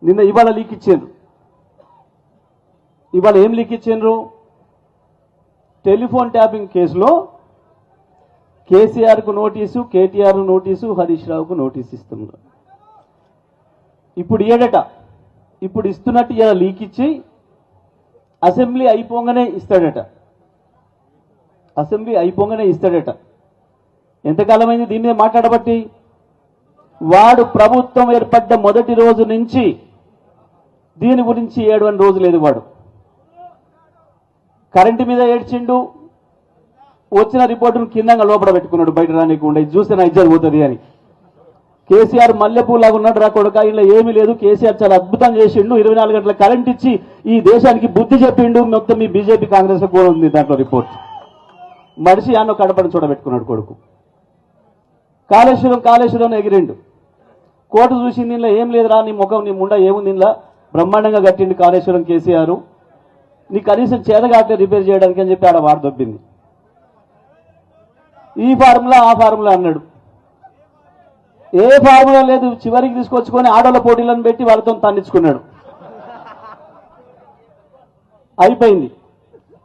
నిన్న ఇవాళ లీక్ ఇచ్చారు. ఇవాళ ఏం లీక్ ఇచ్చారు? టెలిఫోన్ ట్యాపింగ్ కేసులో కేసీఆర్కు నోటీసు, కేటీఆర్ నోటీసు, హరీష్ రావుకు నోటీసు ఇస్తున్నారు. ఇప్పుడు ఏడట, ఇప్పుడు ఇస్తున్నట్టు ఇలా లీక్ ఇచ్చి అసెంబ్లీ అయిపోగానే ఇస్తాడట. అసెంబ్లీ అయిపోగానే ఇస్తాడట. ఎంతకాలమైంది దీని మీద మాట్లాడబట్టి? వాడు ప్రభుత్వం ఏర్పడ్డ మొదటి రోజు నుంచి దీని గురించి ఏడవని రోజు లేదు. వాడు కరెంటు మీద ఏడ్చిండు, వచ్చిన రిపోర్టును కిందంగా లోపల పెట్టుకున్నాడు, బయట రానికుండా. ఇది చూస్తే నా ఇజ్జత్ పోతుంది అని. కేసీఆర్ మల్లెపూలాగా ఉన్నాడు రా కొడుక, ఇలా ఏమీ లేదు, కేసీఆర్ చాలా అద్భుతం చేసిండు, 24 గంటల కరెంట్ ఇచ్చి ఈ దేశానికి బుద్ధి చెప్పిండు, మొత్తం మీ బీజేపీ కాంగ్రెస్ కూడా ఉంది దాంట్లో రిపోర్ట్. మనిషి అన్న కడపని చూడబెట్టుకున్నాడు కొడుకు. కాళేశ్వరం ఎగిరిండు. కోర్టు చూసింది, దీనిలో ఏం లేదురా, నీ ముఖం నీ ముండ ఏముంది, దీనిలో బ్రహ్మాండంగా కట్టిండు కాళేశ్వరం కేసీఆర్, నీ కనీసం చేతగాట్లే రిపేర్ చేయడానికి అని చెప్పి ఆడ వాడు దొబ్బింది. ఈ ఫార్ములా ఆ ఫార్ములా అన్నాడు. ఏ ఫార్ములా లేదు, చివరికి తీసుకొచ్చుకొని ఆడోళ్ళ పోటీలను పెట్టి వాళ్ళతో తన్నించుకున్నాడు. అయిపోయింది.